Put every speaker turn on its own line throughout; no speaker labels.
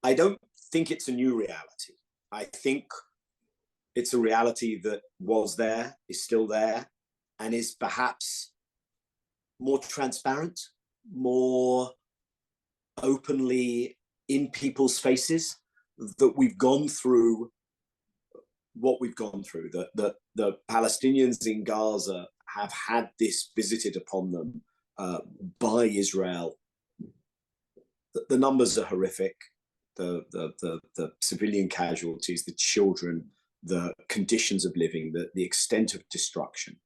I don't think it's a new reality. I think it's a reality that was there, is still there, and is perhaps more transparent, more openly in people's faces, that we've gone through what we've gone through, that the Palestinians in Gaza have had this visited upon them by Israel. The numbers are horrific. The civilian casualties, the children, the conditions of living, the extent of destruction,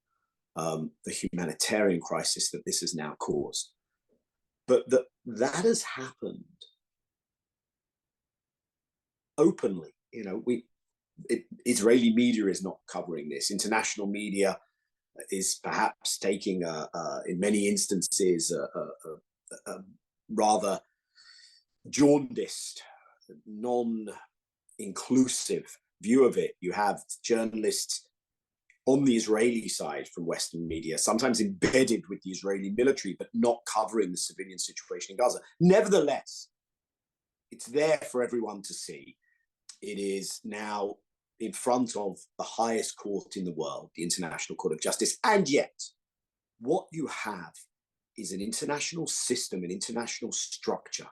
the humanitarian crisis that this has now caused. But that has happened openly. You know, Israeli media is not covering this. International media is perhaps taking, in many instances, a rather jaundiced, non-inclusive view of it. You have journalists on the Israeli side from Western media, sometimes embedded with the Israeli military, but not covering the civilian situation in Gaza. Nevertheless, it's there for everyone to see. It is now in front of the highest court in the world, the International Court of Justice. And yet, what you have is an international system, an international structure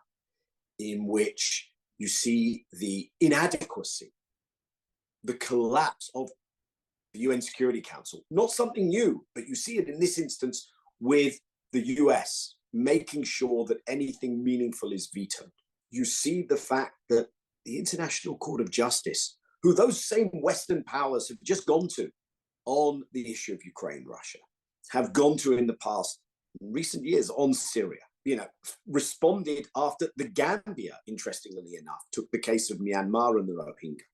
in which you see the inadequacy, the collapse of the UN Security Council. Not something new, but you see it in this instance with the US making sure that anything meaningful is vetoed. You see the fact that the International Court of Justice, who those same Western powers have just gone to on the issue of Ukraine, Russia, have gone to in the past, in recent years, on Syria, you know, responded after the Gambia, interestingly enough, took the case of Myanmar and the Rohingya.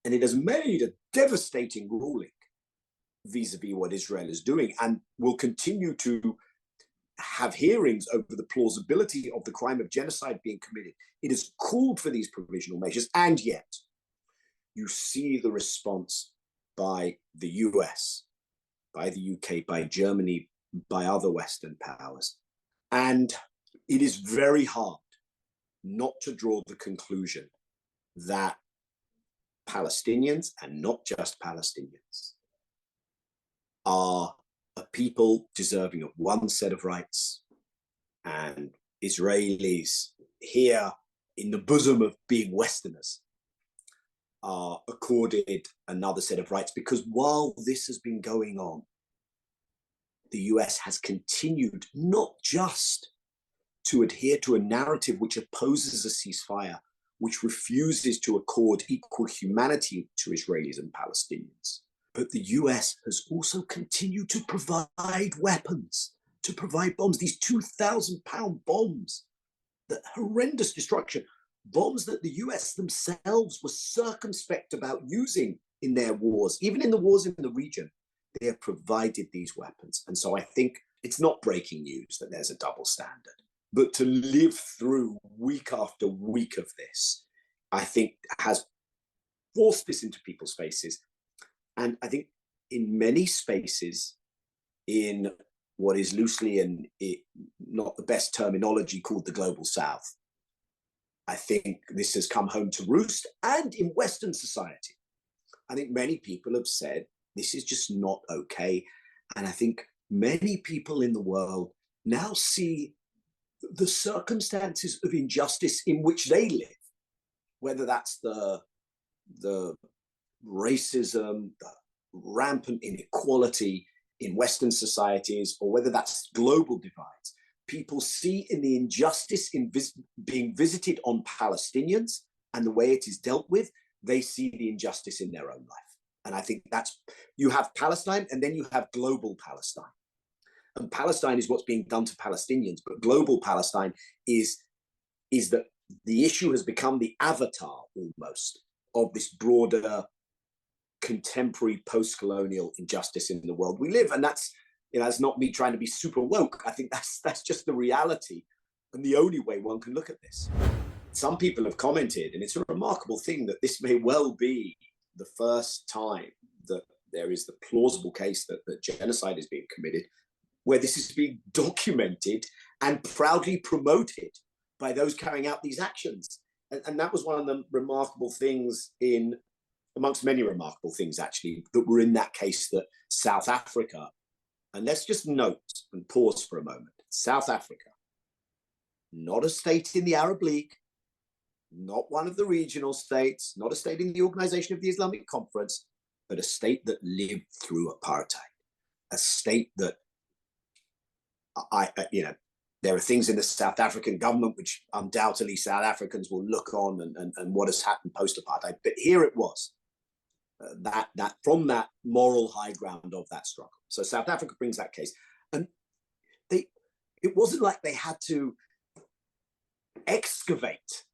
And it has made a devastating ruling vis-a-vis what Israel is doing, and will continue to have hearings over the plausibility of the crime of genocide being committed. It has called for these provisional measures, and yet you see the response by the US, by the UK, by Germany, by other Western powers. And it is very hard not to draw the conclusion that Palestinians, and not just Palestinians, are a people deserving of one set of rights, and Israelis here in the bosom of being Westerners are accorded another set of rights. Because while this has been going on, the US has continued not just to adhere to a narrative which opposes a ceasefire, which refuses to accord equal humanity to Israelis and Palestinians, but the US has also continued to provide weapons, to provide bombs, these 2,000-pound bombs, the horrendous destruction, bombs that the US themselves were circumspect about using in their wars, even in the wars in the region. They have provided these weapons. And so I think it's not breaking news that there's a double standard. But to live through week after week of this, I think has forced this into people's faces. And I think in many spaces, in what is loosely and not the best terminology called the Global South, I think this has come home to roost. And in Western society, I think many people have said, this is just not okay. And I think many people in the world now see the circumstances of injustice in which they live, whether that's the racism, the rampant inequality in Western societies, or whether that's global divides. People see in the injustice in being visited on Palestinians and the way it is dealt with, they see the injustice in their own life. And I think that's, you have Palestine and then you have global Palestine. And Palestine is what's being done to Palestinians, but global Palestine is that the issue has become the avatar almost of this broader contemporary post-colonial injustice in the world we live. And that's, you know, that's not me trying to be super woke. I think that's just the reality and the only way one can look at this. Some people have commented, and it's a remarkable thing, that this may well be the first time that there is the plausible case that genocide is being committed, where this is being documented and proudly promoted by those carrying out these actions. and that was one of the remarkable things amongst many remarkable things actually that were in that case, that South Africa, and let's just note and pause for a moment, South Africa, not a state in the Arab League, not one of the regional states, not a state in the Organization of the Islamic Conference, but a state that lived through apartheid, a state that there are things in the South African government which undoubtedly South Africans will look on and what has happened post-apartheid. But here it was, that from that moral high ground of that struggle. So South Africa brings that case. And it wasn't like they had to excavate,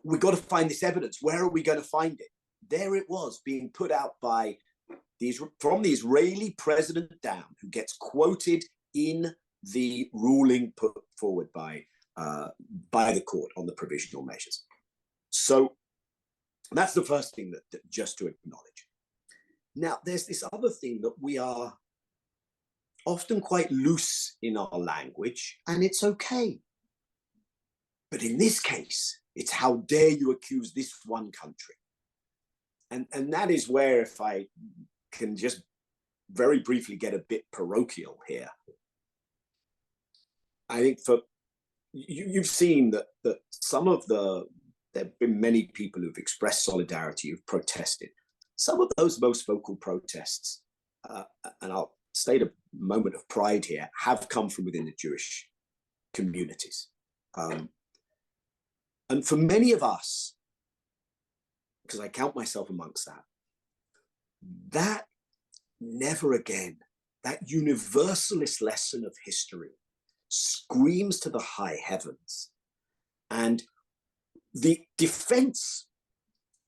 we've got to find this evidence. Where are we going to find it? There it was, being put out from the Israeli president down, who gets quoted in the ruling put forward by the court on the provisional measures. So that's the first thing that just to acknowledge. Now, there's this other thing that we are often quite loose in our language, and it's okay. But in this case, it's how dare you accuse this one country. And that is where, if I can just very briefly get a bit parochial here, I think you've seen that there have been many people who've expressed solidarity, who've protested. Some of those most vocal protests, and I'll state a moment of pride here, have come from within the Jewish communities. And for many of us, because I count myself amongst that never again, that universalist lesson of history screams to the high heavens. And the defense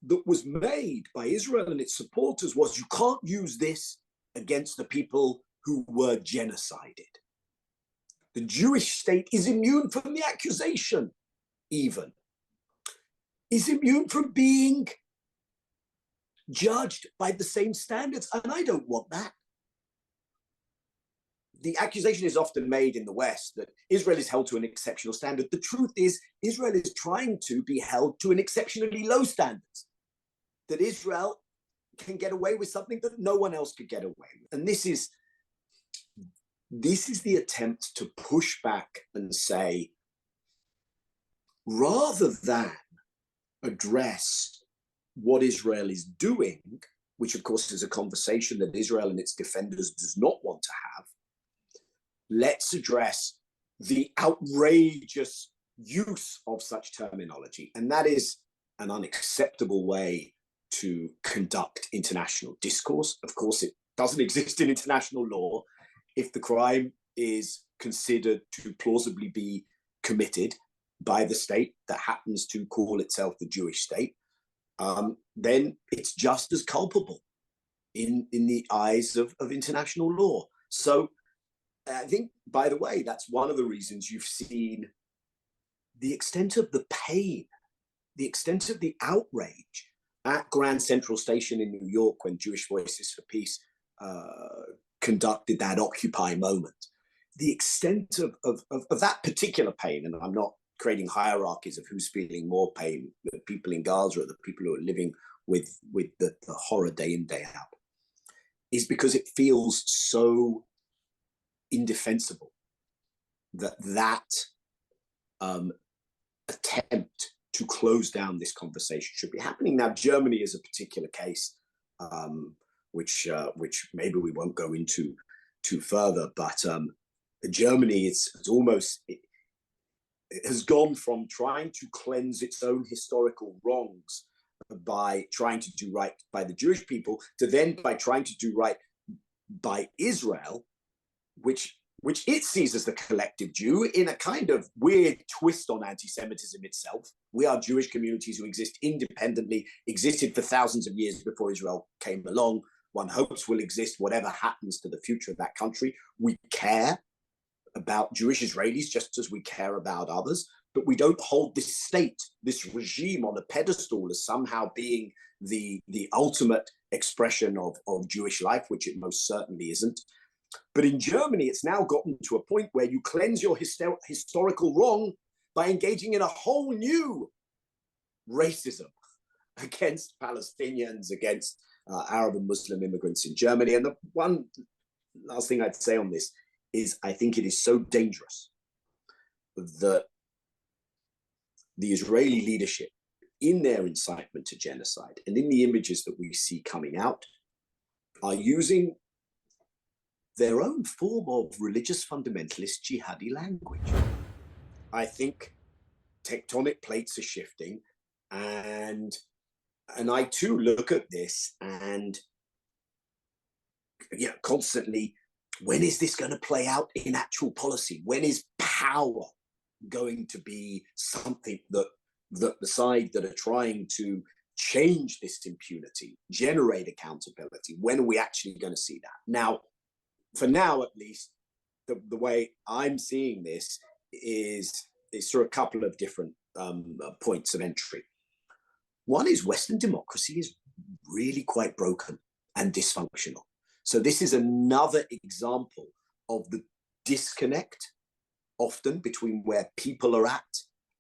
that was made by Israel and its supporters was, you can't use this against the people who were genocided. The Jewish state is immune from the accusation, even. Is immune from being judged by the same standards. And I don't want that. The accusation is often made in the West that Israel is held to an exceptional standard. The truth is, Israel is trying to be held to an exceptionally low standard. That Israel can get away with something that no one else could get away with. And this is the attempt to push back and say, rather than address what Israel is doing, which of course is a conversation that Israel and its defenders does not want to have, let's address the outrageous use of such terminology. And that is an unacceptable way to conduct international discourse. Of course, it doesn't exist in international law. If the crime is considered to plausibly be committed by the state that happens to call itself the Jewish state, then it's just as culpable in the eyes of international law. So I think, by the way, that's one of the reasons you've seen the extent of the pain, the extent of the outrage at Grand Central Station in New York when Jewish Voices for Peace conducted that Occupy moment. The extent of that particular pain, and I'm not creating hierarchies of who's feeling more pain, the people in Gaza or the people who are living with the horror day in, day out, is because it feels so indefensible that attempt to close down this conversation should be happening. Now, Germany is a particular case, which maybe we won't go into too further, but Germany it has gone from trying to cleanse its own historical wrongs by trying to do right by the Jewish people to then by trying to do right by Israel, which it sees as the collective Jew, in a kind of weird twist on anti-Semitism itself. We are Jewish communities who exist independently, existed for thousands of years before Israel came along. One hopes will exist whatever happens to the future of that country. We care about Jewish Israelis just as we care about others, but we don't hold this state, this regime on a pedestal as somehow being the ultimate expression of Jewish life, which it most certainly isn't. But in Germany, it's now gotten to a point where you cleanse your historical wrong by engaging in a whole new racism against Palestinians, against Arab and Muslim immigrants in Germany. And the one last thing I'd say on this is I think it is so dangerous that the Israeli leadership, in their incitement to genocide and in the images that we see coming out, are using their own form of religious fundamentalist jihadi language. I think tectonic plates are shifting, and I too look at this and constantly, when is this going to play out in actual policy? When is power going to be something that the side that are trying to change this impunity, generate accountability, when are we actually going to see that? Now, for now at least, the way I'm seeing this is through a couple of different points of entry. One is Western democracy is really quite broken and dysfunctional. So this is another example of the disconnect often between where people are at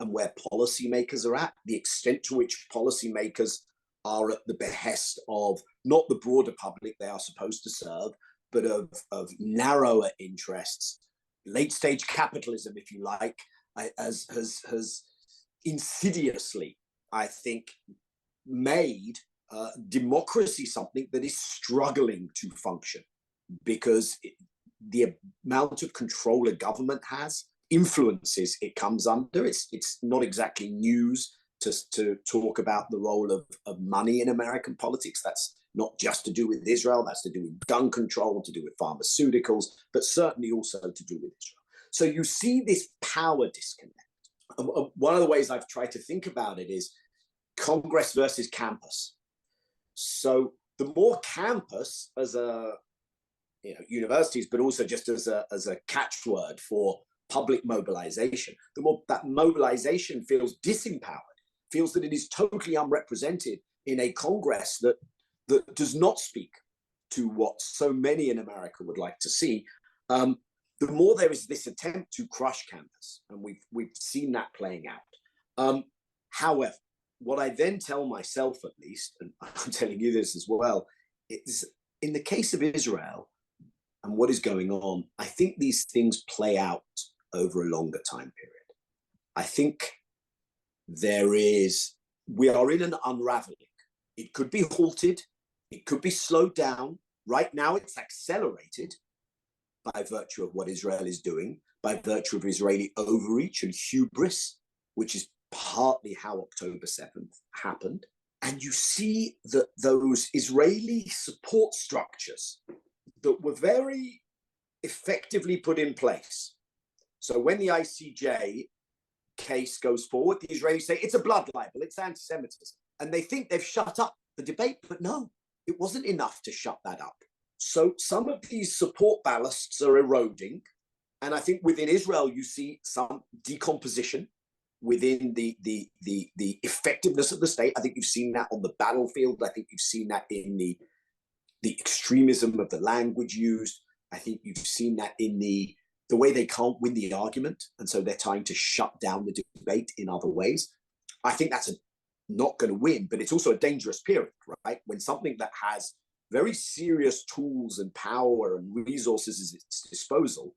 and where policymakers are at, the extent to which policymakers are at the behest of not the broader public they are supposed to serve, but of narrower interests, late stage capitalism, if you like, has insidiously, I think, made democracy something that is struggling to function, because the amount of control a government has influences it comes under. It's not exactly news to talk about the role of money in American politics. That's not just to do with Israel, that's to do with gun control, to do with pharmaceuticals, but certainly also to do with Israel. So you see this power disconnect. One of the ways I've tried to think about it is Congress versus campus. So the more campus as a universities, but also just as a catchword for public mobilization, the more that mobilization feels disempowered, feels that it is totally unrepresented in a Congress that does not speak to what so many in America would like to see. The more there is this attempt to crush campus, and we've seen that playing out. However, what I then tell myself, at least, and I'm telling you this as well, is in the case of Israel and what is going on, I think these things play out over a longer time period. I think we are in an unraveling. It could be halted, it could be slowed down. Right now it's accelerated by virtue of what Israel is doing, by virtue of Israeli overreach and hubris, which is partly how October 7th happened. And you see that those Israeli support structures that were very effectively put in place. So when the ICJ case goes forward, the Israelis say it's a blood libel, it's anti-Semitism. And they think they've shut up the debate, but no, it wasn't enough to shut that up. So some of these support ballasts are eroding. And I think within Israel, you see some decomposition within the effectiveness of the state. I think you've seen that on the battlefield. I think you've seen that in the extremism of the language used. I think you've seen that in the way they can't win the argument, and so they're trying to shut down the debate in other ways. I think that's not going to win, but it's also a dangerous period, right? When something that has very serious tools and power and resources at its disposal,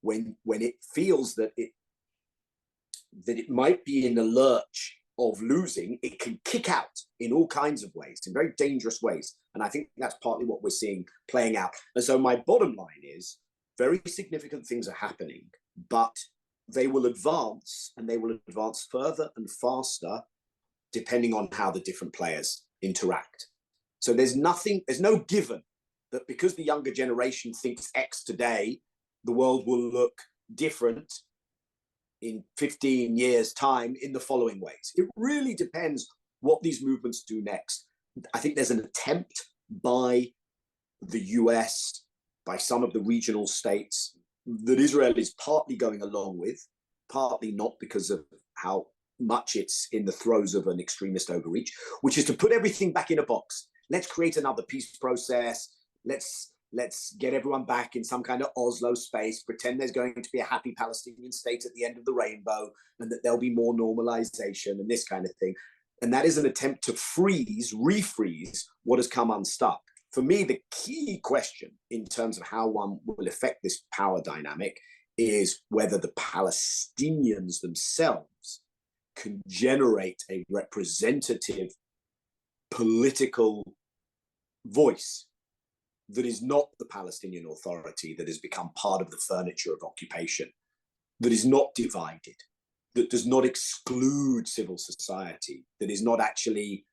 when it feels that it might be in the lurch of losing, it can kick out in all kinds of ways, in very dangerous ways. And I think that's partly what we're seeing playing out. And so my bottom line is very significant things are happening, but they will advance, and they will advance further and faster depending on how the different players interact. So there's no given that because the younger generation thinks X today, the world will look different in 15 years' time in the following ways. It really depends what these movements do next. I think there's an attempt by the US, by some of the regional states, that Israel is partly going along with, partly not because of how much it's in the throes of an extremist overreach, which is to put everything back in a box. Let's create another peace process. Let's get everyone back in some kind of Oslo space, pretend there's going to be a happy Palestinian state at the end of the rainbow, and that there'll be more normalization and this kind of thing. And that is an attempt to refreeze what has come unstuck. For me, the key question in terms of how one will affect this power dynamic is whether the Palestinians themselves can generate a representative political voice that is not the Palestinian Authority, that has become part of the furniture of occupation, that is not divided, that does not exclude civil society, that is not actually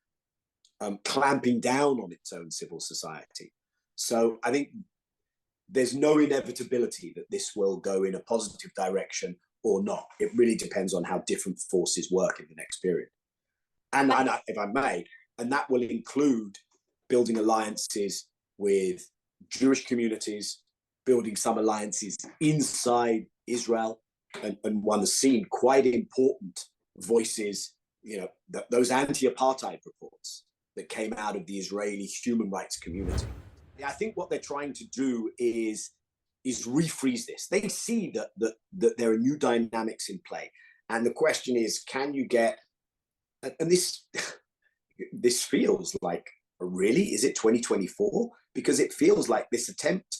clamping down on its own civil society. So I think there's no inevitability that this will go in a positive direction or not. It really depends on how different forces work in the next period. And if I may, and that will include building alliances with Jewish communities, building some alliances inside Israel, and one has seen quite important voices, those anti-apartheid reports that came out of the Israeli human rights community. I think what they're trying to do is refreeze this. They see that there are new dynamics in play. And the question is, can you get, and this feels like, really, is it 2024? Because it feels like this attempt,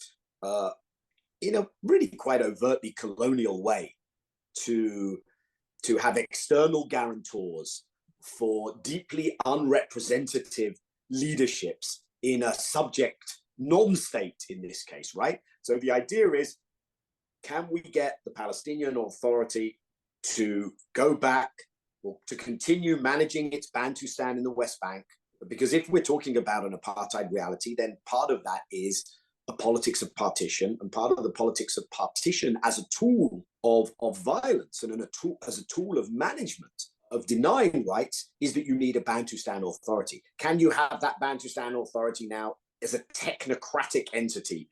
in a really quite overtly colonial way, to have external guarantors for deeply unrepresentative leaderships in a subject non-state in this case, right? So the idea is, can we get the Palestinian Authority to go back or to continue managing its Bantustan in the West Bank? Because if we're talking about an apartheid reality, then part of that is a politics of partition, and part of the politics of partition as a tool of violence and as a tool of management, of denying rights, is that you need a Bantustan Authority. Can you have that Bantustan Authority now as a technocratic entity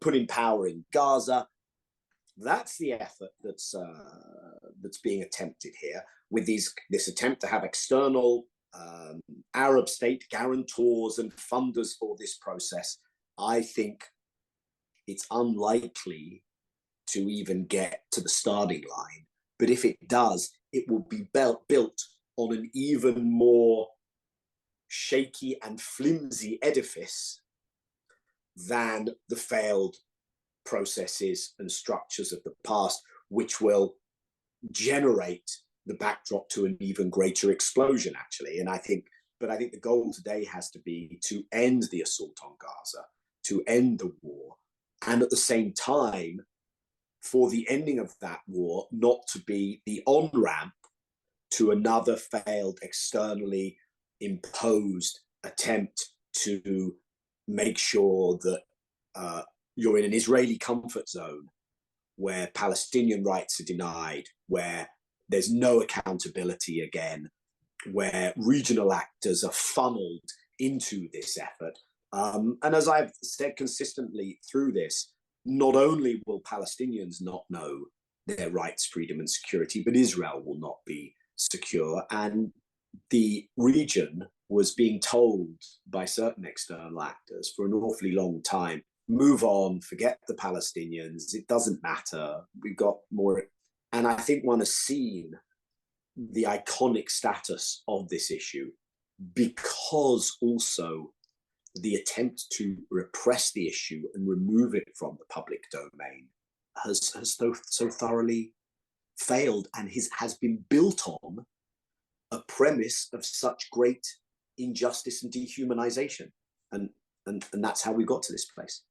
put in power in Gaza? That's the effort that's being attempted here, with this attempt to have external Arab state guarantors and funders for this process. I think it's unlikely to even get to the starting line. But if it does, it will be built on an even more shaky and flimsy edifice than the failed processes and structures of the past, which will generate the backdrop to an even greater explosion, actually. And I think the goal today has to be to end the assault on Gaza, to end the war, and at the same time, for the ending of that war not to be the on-ramp to another failed, externally imposed attempt to make sure that you're in an Israeli comfort zone where Palestinian rights are denied, where there's no accountability again, where regional actors are funneled into this effort. And as I've said consistently through this, not only will Palestinians not know their rights, freedom, and security, but Israel will not be secure. And the region was being told by certain external actors for an awfully long time, move on, forget the Palestinians, it doesn't matter, we've got more. And I think one has seen the iconic status of this issue, because also the attempt to repress the issue and remove it from the public domain has so thoroughly failed, and has been built on a premise of such great injustice and dehumanization. And that's how we got to this place.